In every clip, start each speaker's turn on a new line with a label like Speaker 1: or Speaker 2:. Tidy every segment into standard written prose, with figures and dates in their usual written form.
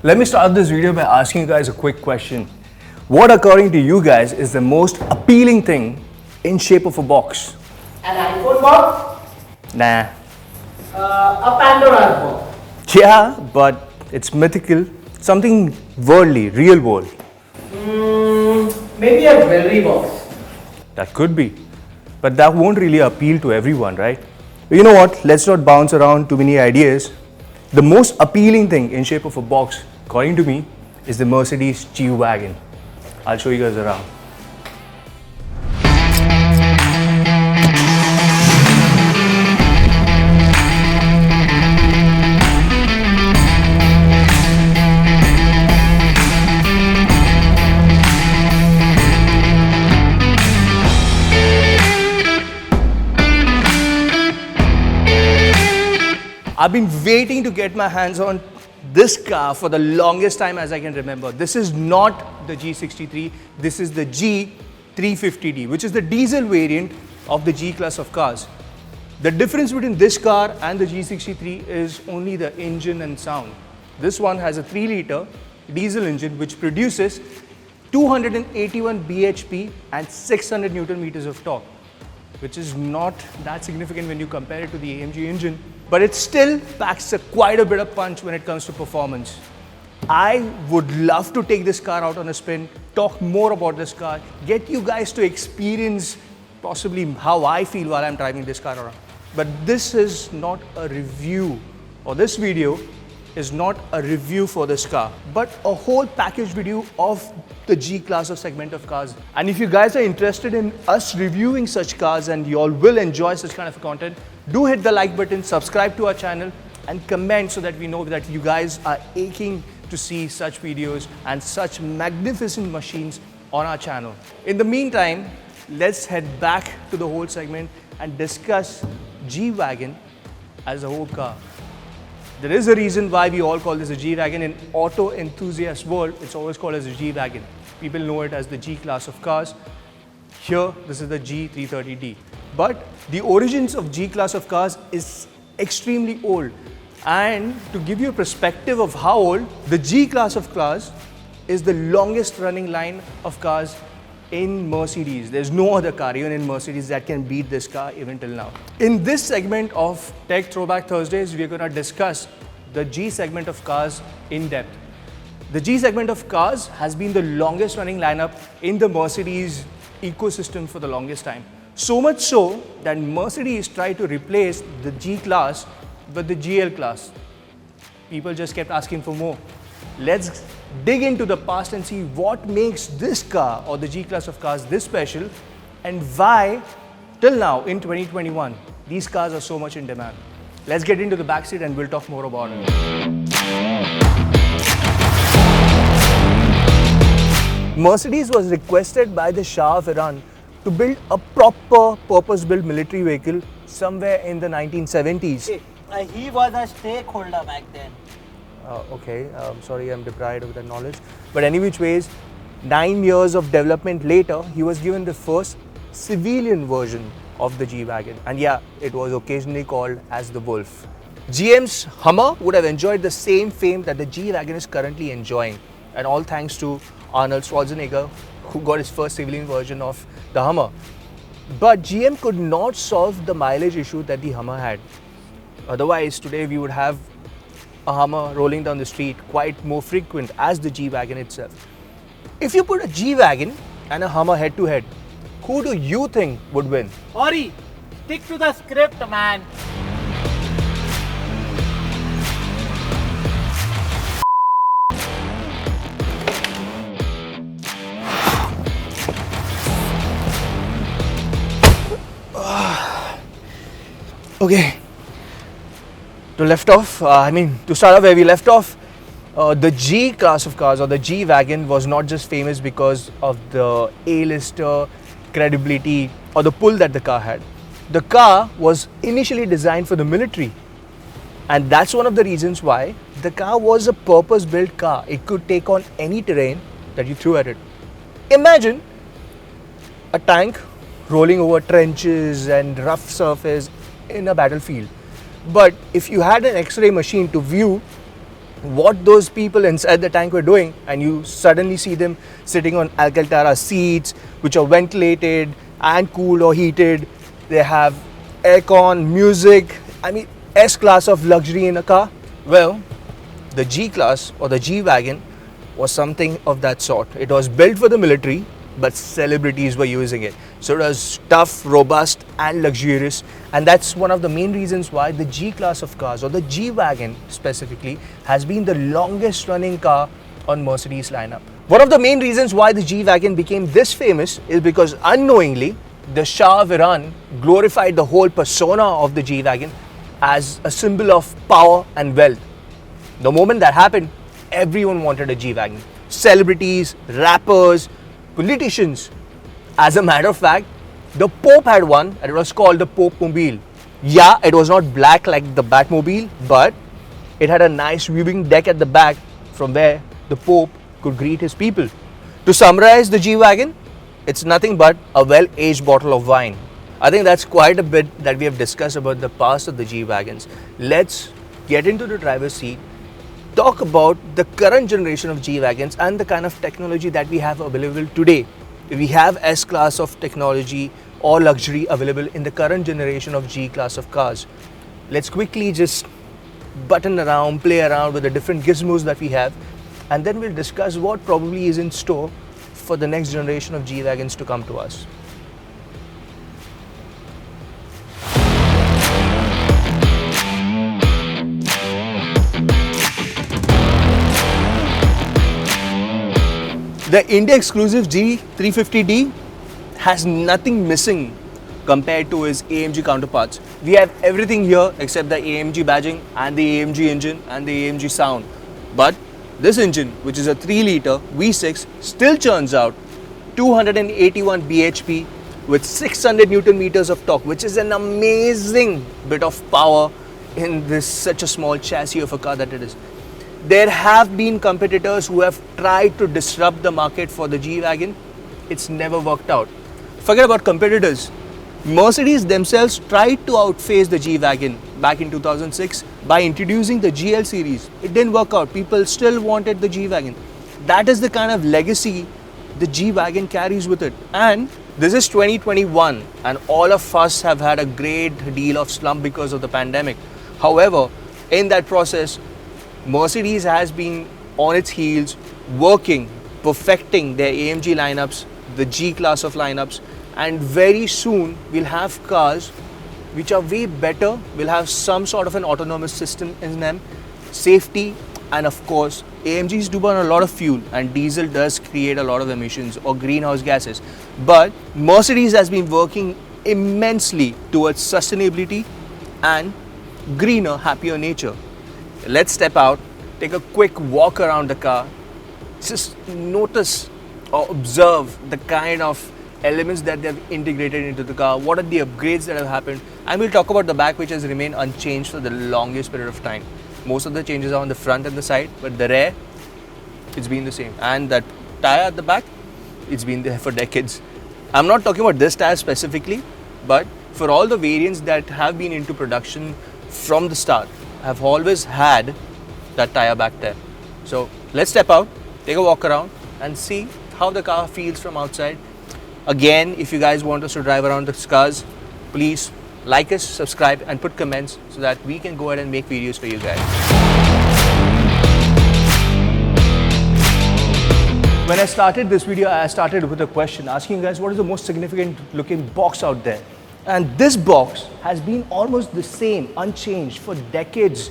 Speaker 1: Let me start this video by asking you guys a quick question. What according to you guys is the most appealing thing in shape of a box?
Speaker 2: An iPhone box?
Speaker 1: Nah.
Speaker 2: A Pandora box?
Speaker 1: Yeah, but it's mythical. Something worldly, real world.
Speaker 2: Maybe a jewelry box.
Speaker 1: That could be. But that won't really appeal to everyone, right? But you know what? Let's not bounce around too many ideas. The most appealing thing in shape of a box, according to me, is the Mercedes G-Wagon. I'll show you guys around. I've been waiting to get my hands on this car for the longest time as I can remember. This is not the G63, this is the G350D, which is the diesel variant of the G class of cars. The difference between this car and the G63 is only the engine and sound. This one has a 3-liter diesel engine which produces 281 bhp and 600 Newton meters of torque, which is not that significant when you compare it to the AMG engine, but it still packs quite a bit of punch when it comes to performance. I would love to take this car out on a spin, talk more about this car, get you guys to experience possibly how I feel while I'm driving this car around. But this is not a review, or this video is not a review for this car, but a whole package video of the G class of segment of cars. And if you guys are interested in us reviewing such cars and you all will enjoy such kind of content, do hit the like button, subscribe to our channel and comment so that we know that you guys are aching to see such videos and such magnificent machines on our channel. In the meantime, let's head back to the whole segment and discuss G-Wagon as a whole car. There is a reason why we all call this a G-Wagon. In auto enthusiast world, it's always called as a G-Wagon. People know it as the G class of cars. Here, this is the G330D. But the origins of G class of cars is extremely old. And to give you a perspective of how old, the G class of cars is the longest running line of cars in Mercedes. There's no other car, even in Mercedes, that can beat this car even till now. In this segment of Tech Throwback Thursdays, we're going to discuss the G segment of cars in depth. The G segment of cars has been the longest running lineup in the Mercedes ecosystem for the longest time. So much so that Mercedes tried to replace the G class with the GL class. People just kept asking for more. Let's dig into the past and see what makes this car or the G class of cars this special and why till now in 2021 these cars are so much in demand. Let's get into the backseat and we'll talk more about it. Mercedes was requested by the Shah of Iran to build a proper purpose-built military vehicle somewhere in the 1970s.
Speaker 2: He was a stakeholder back then.
Speaker 1: Okay, sorry, I'm deprived of that knowledge. But any which ways, 9 years of development later, he was given the first civilian version of the G-Wagon. And yeah, it was occasionally called as the Wolf. GM's Hummer would have enjoyed the same fame that the G-Wagon is currently enjoying. And all thanks to Arnold Schwarzenegger, who got his first civilian version of the Hummer. But GM could not solve the mileage issue that the Hummer had. Otherwise, today we would have a Hummer rolling down the street quite more frequent as the G-Wagon itself. If you put a G-Wagon and a Hummer head to head, who do you think would win?
Speaker 2: Ori, stick to the script, man.
Speaker 1: Okay, to start off where we left off, the G class of cars or the G-Wagon was not just famous because of the A-lister credibility or the pull that the car had. The car was initially designed for the military, and that's one of the reasons why the car was a purpose-built car. It could take on any terrain that you threw at it. Imagine a tank rolling over trenches and rough surface in a battlefield. But if you had an X-ray machine to view what those people inside the tank were doing, and you suddenly see them sitting on Alcantara seats, which are ventilated and cooled or heated. They have aircon, music. I mean, S-class of luxury in a car. Well, the G-class or the G-Wagon was something of that sort. It was built for the military, but celebrities were using it. So it was tough, robust and luxurious, and that's one of the main reasons why the G-class of cars, or the G-Wagon specifically, has been the longest running car on Mercedes lineup. One of the main reasons why the G-Wagon became this famous is because unknowingly the Shah of Iran glorified the whole persona of the G-Wagon as a symbol of power and wealth. The moment that happened, everyone wanted a G-Wagon. Celebrities, rappers, politicians. As a matter of fact, the Pope had one, and it was called the Pope Mobile. Yeah, it was not black like the Batmobile, but it had a nice viewing deck at the back from where the Pope could greet his people. To summarize the G-Wagon, it's nothing but a well-aged bottle of wine. I think that's quite a bit that we have discussed about the past of the G-Wagons. Let's get into the driver's seat, talk about the current generation of G-Wagons and the kind of technology that we have available today. We have S-class of technology or luxury available in the current generation of G-class of cars. Let's quickly just button around, play around with the different gizmos that we have, and then we'll discuss what probably is in store for the next generation of G-Wagons to come to us. The India exclusive G350D has nothing missing compared to his AMG counterparts. We have everything here except the AMG badging and the AMG engine and the AMG sound. But this engine, which is a 3-litre V6, still churns out 281 bhp with 600 Newton meters of torque, which is an amazing bit of power in this such a small chassis of a car that it is. There have been competitors who have tried to disrupt the market for the G-Wagon. It's never worked out. Forget about competitors. Mercedes themselves tried to outface the G-Wagon back in 2006 by introducing the GL series. It didn't work out. People still wanted the G-Wagon. That is the kind of legacy the G-Wagon carries with it. And this is 2021, and all of us have had a great deal of slump because of the pandemic. However, in that process, Mercedes has been on its heels, working, perfecting their AMG lineups, the G-class of lineups, and very soon we'll have cars which are way better, will have some sort of an autonomous system in them, safety, and of course, AMGs do burn a lot of fuel, and diesel does create a lot of emissions or greenhouse gases. But Mercedes has been working immensely towards sustainability and greener, happier nature. Let's step out, take a quick walk around the car, just notice or observe the kind of elements that they've integrated into the car, what are the upgrades that have happened, and we'll talk about the back, which has remained unchanged for the longest period of time. Most of the changes are on the front and the side, but the rear, it's been the same. And that tire at the back, it's been there for decades. I'm not talking about this tire specifically, but for all the variants that have been into production from the start, have always had that tire back there. So let's step out, take a walk around and see how the car feels from outside. Again, if you guys want us to drive around the cars, please like us, subscribe and put comments so that we can go ahead and make videos for you guys. When I started this video, I started with a question asking you guys what is the most significant looking box out there. And this box has been almost the same, unchanged for decades.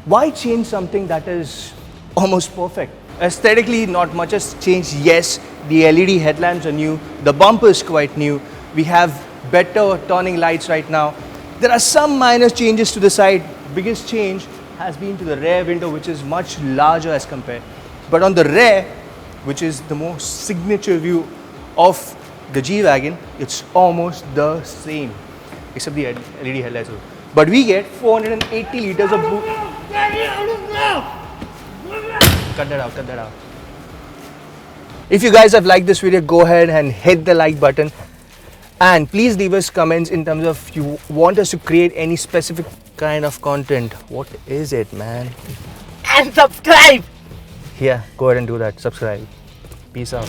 Speaker 1: Why change something that is almost perfect? Aesthetically, not much has changed. Yes, the LED headlamps are new, the bumper is quite new, we have better turning lights right now. There are some minor changes to the side. Biggest change has been to the rear window, which is much larger as compared. But on the rear, which is the most signature view of the G-Wagon, it's almost the same, except the LED headlights. But we get 480 liters of boost. Cut that out. If you guys have liked this video, go ahead and hit the like button. And please leave us comments in terms of you want us to create any specific kind of content. What is it, man?
Speaker 2: and subscribe.
Speaker 1: Yeah, go ahead and do that. Subscribe. Peace out.